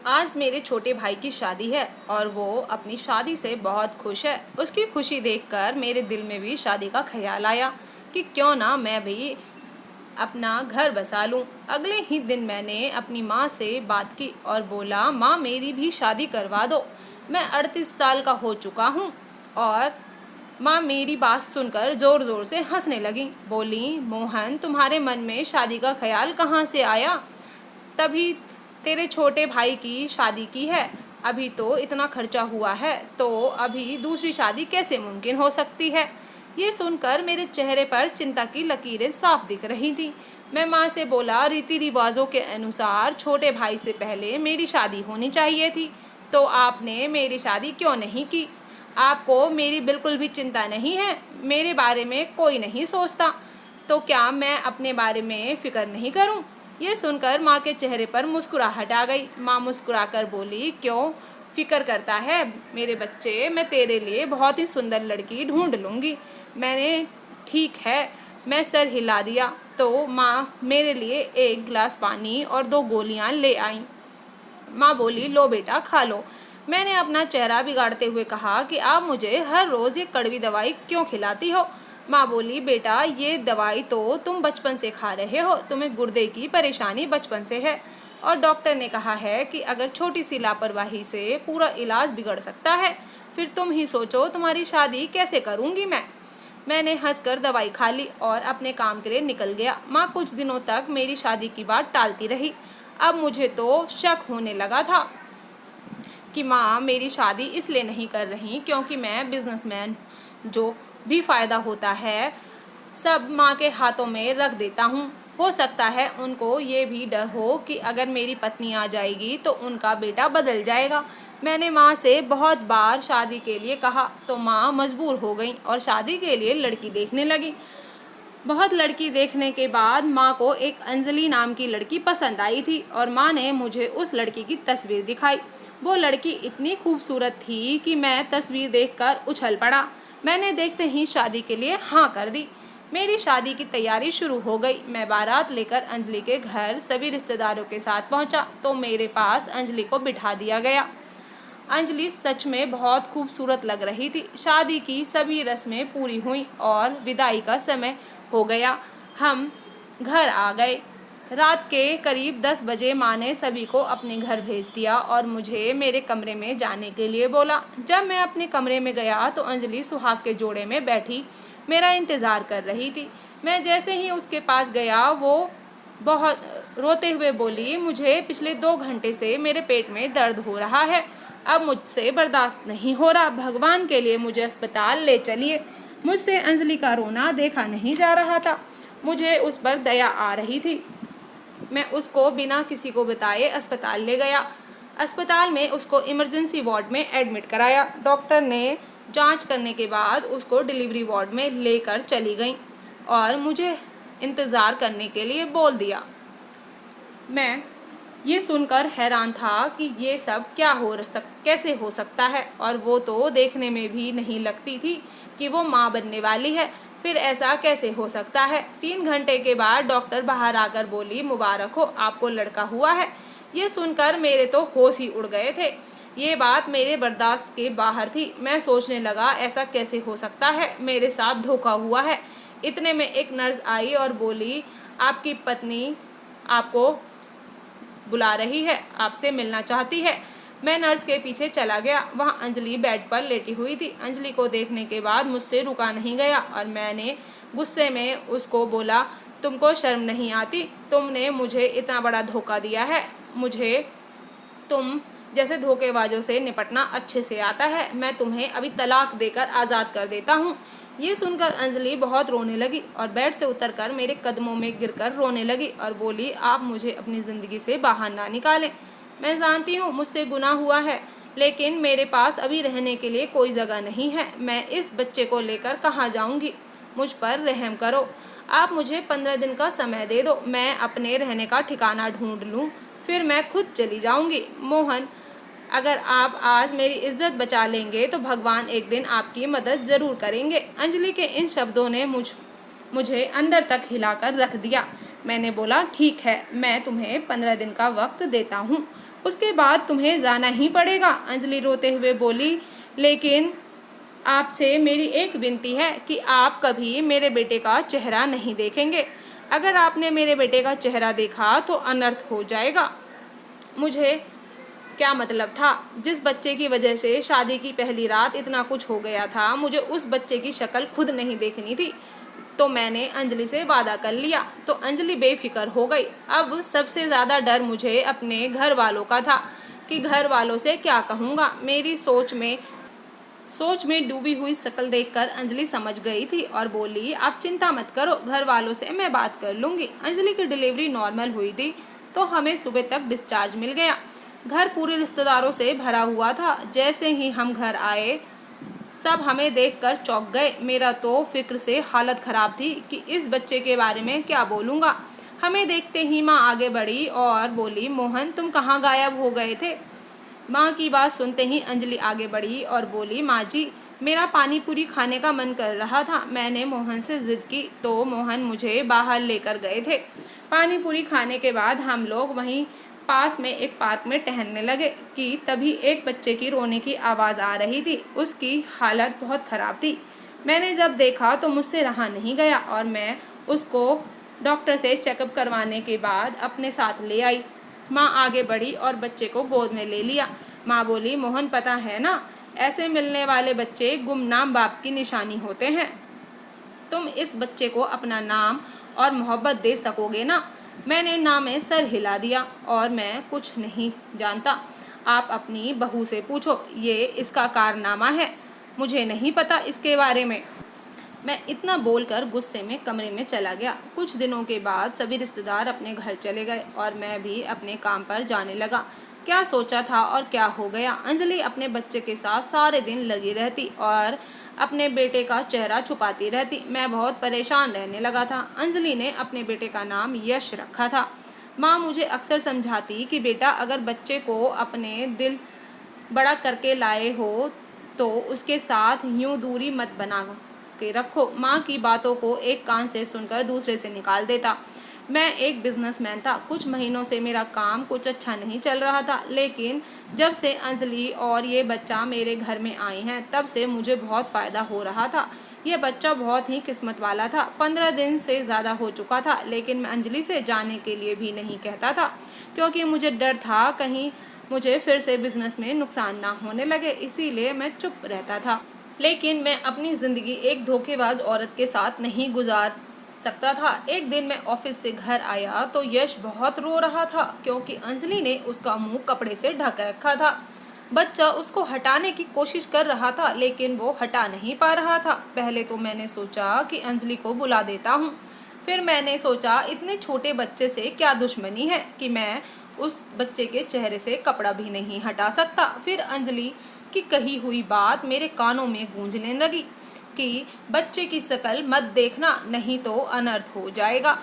आज मेरे छोटे भाई की शादी है और वो अपनी शादी से बहुत खुश है। उसकी खुशी देखकर मेरे दिल में भी शादी का ख्याल आया कि क्यों ना मैं भी अपना घर बसा लूं। अगले ही दिन मैंने अपनी माँ से बात की और बोला, माँ मेरी भी शादी करवा दो। मैं 38 साल का हो चुका हूँ। और माँ मेरी बात सुनकर ज़ोर ज़ोर से हंसने लगी। बोली, मोहन तुम्हारे मन में शादी का ख्याल कहाँ से आया? तभी तेरे छोटे भाई की शादी की है। अभी तो इतना खर्चा हुआ है, तो अभी दूसरी शादी कैसे मुमकिन हो सकती है? ये सुनकर मेरे चेहरे पर चिंता की लकीरें साफ दिख रही थी। मैं माँ से बोला, रीति रिवाजों के अनुसार छोटे भाई से पहले मेरी शादी होनी चाहिए थी, तो आपने मेरी शादी क्यों नहीं की? आपको मेरी बिल्कुल भी चिंता नहीं है? मेरे बारे में कोई नहीं सोचता, तो क्या मैं अपने बारे में फिक्र नहीं करूं? ये सुनकर माँ के चेहरे पर मुस्कुराहट आ गई। माँ मुस्कुराकर बोली, क्यों फिक्र करता है मेरे बच्चे? मैं तेरे लिए बहुत ही सुंदर लड़की ढूंढ लूँगी। मैंने ठीक है, मैं सर हिला दिया तो माँ मेरे लिए एक गिलास पानी और 2 गोलियाँ ले आईं। माँ बोली, लो बेटा खा लो। मैंने अपना चेहरा बिगाड़ते हुए कहा कि आप मुझे हर रोज़ ये कड़वी दवाई क्यों खिलाती हो? माँ बोली, बेटा ये दवाई तो तुम बचपन से खा रहे हो, तुम्हें गुर्दे की परेशानी बचपन से है और डॉक्टर ने कहा है कि अगर छोटी सी लापरवाही से पूरा इलाज बिगड़ सकता है। फिर तुम ही सोचो तुम्हारी शादी कैसे करूँगी मैं। मैंने हंसकर दवाई खा ली और अपने काम के लिए निकल गया। माँ कुछ दिनों तक मेरी शादी की बात टालती रही। अब मुझे तो शक होने लगा था कि माँ मेरी शादी इसलिए नहीं कर रही क्योंकि मैं बिजनेसमैन, जो भी फ़ायदा होता है सब माँ के हाथों में रख देता हूँ। हो सकता है उनको ये भी डर हो कि अगर मेरी पत्नी आ जाएगी तो उनका बेटा बदल जाएगा। मैंने माँ से बहुत बार शादी के लिए कहा तो माँ मजबूर हो गई और शादी के लिए लड़की देखने लगी। बहुत लड़की देखने के बाद माँ को एक अंजलि नाम की लड़की पसंद आई थी और माँ ने मुझे उस लड़की की तस्वीर दिखाई। वो लड़की इतनी खूबसूरत थी कि मैं तस्वीर देखकर उछल पड़ा। मैंने देखते ही शादी के लिए हाँ कर दी। मेरी शादी की तैयारी शुरू हो गई। मैं बारात लेकर अंजलि के घर सभी रिश्तेदारों के साथ पहुंचा तो मेरे पास अंजलि को बिठा दिया गया। अंजलि सच में बहुत खूबसूरत लग रही थी। शादी की सभी रस्में पूरी हुई और विदाई का समय हो गया। हम घर आ गए। रात के करीब 10 बजे माँ ने सभी को अपने घर भेज दिया और मुझे मेरे कमरे में जाने के लिए बोला। जब मैं अपने कमरे में गया तो अंजलि सुहाग के जोड़े में बैठी मेरा इंतज़ार कर रही थी। मैं जैसे ही उसके पास गया वो बहुत रोते हुए बोली, मुझे पिछले 2 घंटे से मेरे पेट में दर्द हो रहा है, अब मुझसे बर्दाश्त नहीं हो रहा, भगवान के लिए मुझे अस्पताल ले चलिए। मुझसे अंजलि का रोना देखा नहीं जा रहा था। मुझे उस पर दया आ रही थी। मैं उसको बिना किसी को बताए अस्पताल ले गया। अस्पताल में उसको इमरजेंसी वार्ड में एडमिट कराया। डॉक्टर ने जांच करने के बाद उसको डिलीवरी वार्ड में लेकर चली गई और मुझे इंतज़ार करने के लिए बोल दिया। मैं ये सुनकर हैरान था कि ये सब कैसे हो सकता है, और वो तो देखने में भी नहीं लगती थी कि वो माँ बनने वाली है। फिर ऐसा कैसे हो सकता है? 3 घंटे के बाद डॉक्टर बाहर आकर बोली, मुबारक हो, आपको लड़का हुआ है। ये सुनकर मेरे तो होश ही उड़ गए थे। ये बात मेरे बर्दाश्त के बाहर थी। मैं सोचने लगा, ऐसा कैसे हो सकता है, मेरे साथ धोखा हुआ है। इतने में एक नर्स आई और बोली, आपकी पत्नी आपको बुला रही है, आपसे मिलना चाहती है। मैं नर्स के पीछे चला गया। वहाँ अंजलि बेड पर लेटी हुई थी। अंजलि को देखने के बाद मुझसे रुका नहीं गया और मैंने गुस्से में उसको बोला, तुमको शर्म नहीं आती? तुमने मुझे इतना बड़ा धोखा दिया है। मुझे तुम जैसे धोखेबाजों से निपटना अच्छे से आता है। मैं तुम्हें अभी तलाक देकर आज़ाद कर देता हूँ। ये सुनकर अंजलि बहुत रोने लगी और बेड से उतरकर मेरे कदमों में गिरकर रोने लगी और बोली, आप मुझे अपनी ज़िंदगी से बाहर ना निकालें। मैं जानती हूँ मुझसे गुनाह हुआ है, लेकिन मेरे पास अभी रहने के लिए कोई जगह नहीं है। मैं इस बच्चे को लेकर कहाँ जाऊँगी? मुझ पर रहम करो। आप मुझे 15 दिन का समय दे दो, मैं अपने रहने का ठिकाना ढूंढ लूँ, फिर मैं खुद चली जाऊँगी। मोहन, अगर आप आज मेरी इज्जत बचा लेंगे तो भगवान एक दिन आपकी मदद ज़रूर करेंगे। अंजलि के इन शब्दों ने मुझे अंदर तक हिलाकर रख दिया। मैंने बोला, ठीक है, मैं तुम्हें 15 दिन का वक्त देता हूँ। उसके बाद तुम्हें जाना ही पड़ेगा। अंजलि रोते हुए बोली, लेकिन आपसे मेरी एक विनती है कि आप कभी मेरे बेटे का चेहरा नहीं देखेंगे। अगर आपने मेरे बेटे का चेहरा देखा तो अनर्थ हो जाएगा। मुझे क्या मतलब था? जिस बच्चे की वजह से शादी की पहली रात इतना कुछ हो गया था, मुझे उस बच्चे की शक्ल खुद नहीं देखनी थी। तो मैंने अंजलि से वादा कर लिया। तो अंजलि बेफिक्र हो गई। अब सबसे ज़्यादा डर मुझे अपने घर वालों का था कि घर वालों से क्या कहूँगा। मेरी सोच में डूबी हुई शक्ल देखकर अंजलि समझ गई थी और बोली, आप चिंता मत करो, घर वालों से मैं बात कर लूँगी। अंजलि की डिलीवरी नॉर्मल हुई थी तो हमें सुबह तक डिस्चार्ज मिल गया। घर पूरे रिश्तेदारों से भरा हुआ था। जैसे ही हम घर आए सब हमें देखकर चौंक गए। मेरा तो फिक्र से हालत ख़राब थी कि इस बच्चे के बारे में क्या बोलूँगा। हमें देखते ही माँ आगे बढ़ी और बोली, मोहन तुम कहाँ गायब हो गए थे? माँ की बात सुनते ही अंजलि आगे बढ़ी और बोली, माँ जी, मेरा पानी पूरी खाने का मन कर रहा था। मैंने मोहन से ज़िद की तो मोहन मुझे बाहर लेकर गए थे। पानी पूरी खाने के बाद हम लोग वहीं पास में एक पार्क में टहलने लगे कि तभी एक बच्चे की रोने की आवाज़ आ रही थी। उसकी हालत बहुत ख़राब थी। मैंने जब देखा तो मुझसे रहा नहीं गया और मैं उसको डॉक्टर से चेकअप करवाने के बाद अपने साथ ले आई। माँ आगे बढ़ी और बच्चे को गोद में ले लिया। माँ बोली, मोहन पता है ना, ऐसे मिलने वाले बच्चे गुमनाम बाप की निशानी होते हैं। तुम इस बच्चे को अपना नाम और मोहब्बत दे सकोगे ना? मैंने ना में सर हिला दिया और मैं कुछ नहीं जानता। आप अपनी बहू से पूछो, ये इसका कारनामा है, मुझे नहीं पता इसके बारे में। मैं इतना बोलकर गुस्से में कमरे में चला गया। कुछ दिनों के बाद सभी रिश्तेदार अपने घर चले गए और मैं भी अपने काम पर जाने लगा। क्या सोचा था और क्या हो गया। अंजलि अपने बच्चे के साथ सारे दिन लगी रहती और अपने बेटे का चेहरा छुपाती रहती। मैं बहुत परेशान रहने लगा था। अंजलि ने अपने बेटे का नाम यश रखा था। माँ मुझे अक्सर समझाती कि बेटा, अगर बच्चे को अपने दिल बड़ा करके लाए हो तो उसके साथ यूं दूरी मत बना के रखो। माँ की बातों को एक कान से सुनकर दूसरे से निकाल देता। मैं एक बिजनेसमैन था। कुछ महीनों से मेरा काम कुछ अच्छा नहीं चल रहा था, लेकिन जब से अंजलि और ये बच्चा मेरे घर में आए हैं तब से मुझे बहुत फ़ायदा हो रहा था। ये बच्चा बहुत ही किस्मत वाला था। 15 दिन से ज़्यादा हो चुका था, लेकिन मैं अंजलि से जाने के लिए भी नहीं कहता था क्योंकि मुझे डर था कहीं मुझे फिर से बिजनेस में नुकसान ना होने लगे, इसीलिए मैं चुप रहता था। लेकिन मैं अपनी ज़िंदगी एक धोखेबाज औरत के साथ नहीं गुजार सकता था। एक दिन मैं ऑफिस से घर आया तो यश बहुत रो रहा था क्योंकि अंजलि ने उसका मुंह कपड़े से ढक रखा था। बच्चा उसको हटाने की कोशिश कर रहा था लेकिन वो हटा नहीं पा रहा था। पहले तो मैंने सोचा कि अंजलि को बुला देता हूँ। फिर मैंने सोचा इतने छोटे बच्चे से क्या दुश्मनी है कि मैं उस बच्चे के चेहरे से कपड़ा भी नहीं हटा सकता। फिर अंजलि की कही हुई बात मेरे कानों में गूंजने लगी कि बच्चे की शक्ल मत देखना, नहीं तो अनर्थ हो जाएगा।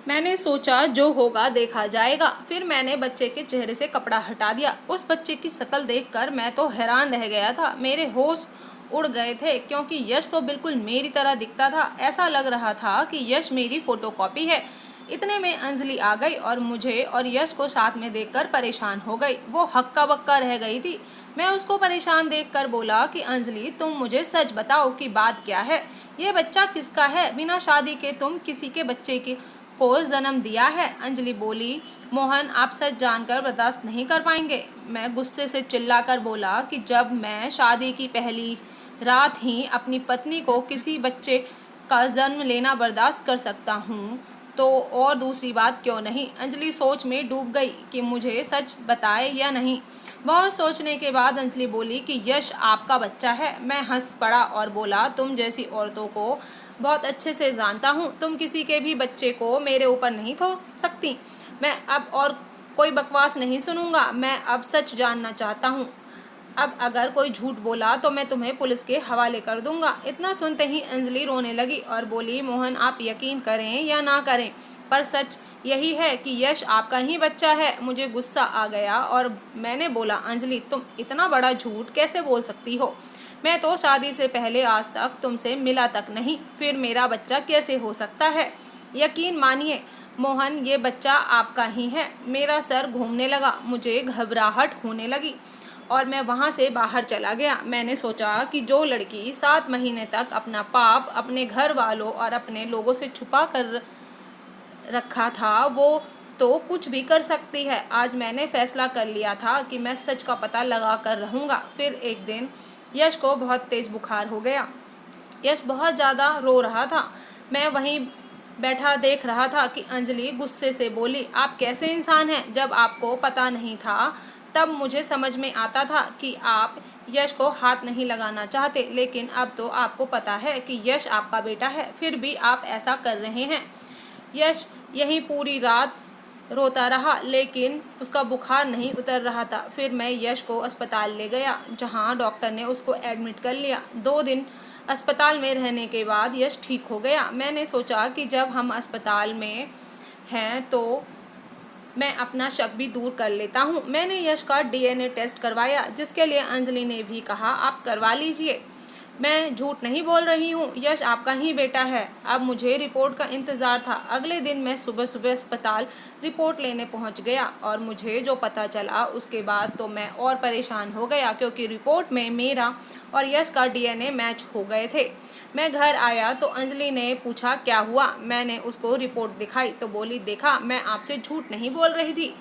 मैंने सोचा जो होगा देखा जाएगा। फिर मैंने बच्चे के चेहरे से कपड़ा हटा दिया। उस बच्चे की शक्ल देखकर मैं तो हैरान रह गया था। मेरे होश उड़ गए थे क्योंकि यश तो बिल्कुल मेरी तरह दिखता था। ऐसा लग रहा था कि यश मेरी फोटोकॉपी है। इतने में अंजलि आ गई और मुझे और यश को साथ में देखकर परेशान हो गई। वो हक्का बक्का रह गई थी। मैं उसको परेशान देखकर बोला कि अंजलि, तुम मुझे सच बताओ कि बात क्या है। ये बच्चा किसका है? बिना शादी के तुम किसी के बच्चे को जन्म दिया है। अंजलि बोली, मोहन आप सच जानकर बर्दाश्त नहीं कर पाएंगे। मैं गुस्से से चिल्लाकर बोला कि जब मैं शादी की पहली रात ही अपनी पत्नी को किसी बच्चे का जन्म लेना बर्दाश्त कर सकता हूँ तो और दूसरी बात क्यों नहीं। अंजलि सोच में डूब गई कि मुझे सच बताए या नहीं। बहुत सोचने के बाद अंजलि बोली कि यश आपका बच्चा है। मैं हंस पड़ा और बोला, तुम जैसी औरतों को बहुत अच्छे से जानता हूँ। तुम किसी के भी बच्चे को मेरे ऊपर नहीं थोप सकती। मैं अब और कोई बकवास नहीं सुनूंगा। मैं अब सच जानना चाहता हूँ। अब अगर कोई झूठ बोला तो मैं तुम्हें पुलिस के हवाले कर दूंगा। इतना सुनते ही अंजलि रोने लगी और बोली, मोहन आप यकीन करें या ना करें पर सच यही है कि यश आपका ही बच्चा है। मुझे गुस्सा आ गया और मैंने बोला, अंजलि तुम इतना बड़ा झूठ कैसे बोल सकती हो? मैं तो शादी से पहले आज तक तुमसे मिला तक नहीं, फिर मेरा बच्चा कैसे हो सकता है? यकीन मानिए मोहन, ये बच्चा आपका ही है। मेरा सर घूमने लगा, मुझे घबराहट होने लगी और मैं वहाँ से बाहर चला गया। मैंने सोचा कि जो लड़की 7 महीने तक अपना पाप अपने घर वालों और अपने लोगों से छुपा कर रखा था, वो तो कुछ भी कर सकती है। आज मैंने फैसला कर लिया था कि मैं सच का पता लगा कर रहूँगा। फिर एक दिन यश को बहुत तेज़ बुखार हो गया। यश बहुत ज़्यादा रो रहा था। मैं वहीं बैठा देख रहा था कि अंजलि गुस्से से बोली, आप कैसे इंसान हैं? जब आपको पता नहीं था तब मुझे समझ में आता था कि आप यश को हाथ नहीं लगाना चाहते, लेकिन अब तो आपको पता है कि यश आपका बेटा है, फिर भी आप ऐसा कर रहे हैं। यश यहीं पूरी रात रोता रहा, लेकिन उसका बुखार नहीं उतर रहा था। फिर मैं यश को अस्पताल ले गया, जहां डॉक्टर ने उसको एडमिट कर लिया। 2 दिन अस्पताल में रहने के बाद यश ठीक हो गया। मैंने सोचा कि जब हम अस्पताल में हैं तो मैं अपना शक भी दूर कर लेता हूँ। मैंने यश का DNA टेस्ट करवाया, जिसके लिए अंजलि ने भी कहा आप करवा लीजिए। मैं झूठ नहीं बोल रही हूँ, यश आपका ही बेटा है। अब मुझे रिपोर्ट का इंतज़ार था। अगले दिन मैं सुबह सुबह अस्पताल रिपोर्ट लेने पहुँच गया और मुझे जो पता चला उसके बाद तो मैं और परेशान हो गया, क्योंकि रिपोर्ट में मेरा और यश का DNA मैच हो गए थे। मैं घर आया तो अंजलि ने पूछा क्या हुआ। मैंने उसको रिपोर्ट दिखाई तो बोली, देखा, मैं आपसे झूठ नहीं बोल रही थी।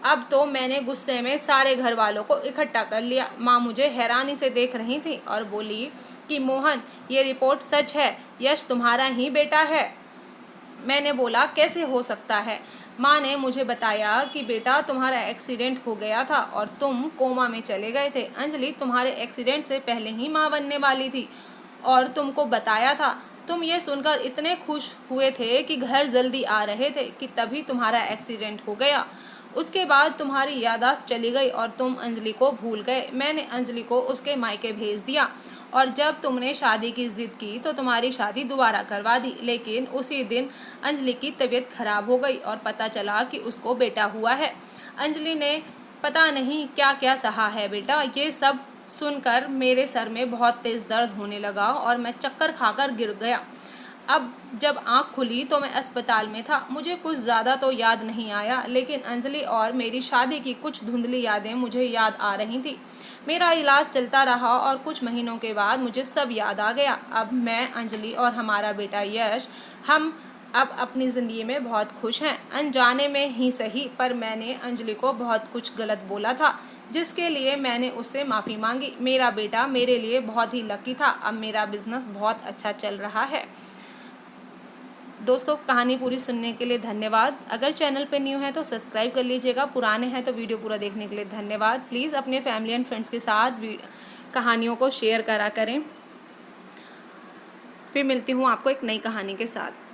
अब तो मैंने गुस्से में सारे घर वालों को इकट्ठा कर लिया। माँ मुझे हैरानी से देख रही थी और बोली कि मोहन, ये रिपोर्ट सच है, यश तुम्हारा ही बेटा है। मैंने बोला कैसे हो सकता है? माँ ने मुझे बताया कि बेटा तुम्हारा एक्सीडेंट हो गया था और तुम कोमा में चले गए थे। अंजलि तुम्हारे एक्सीडेंट से पहले ही माँ बनने वाली थी और तुमको बताया था। तुम ये सुनकर इतने खुश हुए थे कि घर जल्दी आ रहे थे कि तभी तुम्हारा एक्सीडेंट हो गया। उसके बाद तुम्हारी याददाश्त चली गई और तुम अंजलि को भूल गए। मैंने अंजलि को उसके मायके भेज दिया और जब तुमने शादी की जिद की तो तुम्हारी शादी दोबारा करवा दी, लेकिन उसी दिन अंजलि की तबीयत खराब हो गई और पता चला कि उसको बेटा हुआ है। अंजलि ने पता नहीं क्या क्या सहा है बेटा। ये सब सुनकर मेरे सर में बहुत तेज़ दर्द होने लगा और मैं चक्कर खाकर गिर गया। अब जब आँख खुली तो मैं अस्पताल में था। मुझे कुछ ज़्यादा तो याद नहीं आया, लेकिन अंजलि और मेरी शादी की कुछ धुंधली यादें मुझे याद आ रही थी। मेरा इलाज चलता रहा और कुछ महीनों के बाद मुझे सब याद आ गया। अब मैं, अंजलि और हमारा बेटा यश, हम अब अपनी ज़िंदगी में बहुत खुश हैं। अनजाने में ही सही, पर मैंने अंजलि को बहुत कुछ गलत बोला था, जिसके लिए मैंने उससे माफ़ी मांगी। मेरा बेटा मेरे लिए बहुत ही लकी था। अब मेरा बिजनेस बहुत अच्छा चल रहा है। दोस्तों, कहानी पूरी सुनने के लिए धन्यवाद। अगर चैनल पे न्यू है तो सब्सक्राइब कर लीजिएगा, पुराने हैं तो वीडियो पूरा देखने के लिए धन्यवाद। प्लीज़ अपने फैमिली एंड फ्रेंड्स के साथ कहानियों को शेयर करा करें। फिर मिलती हूँ आपको एक नई कहानी के साथ।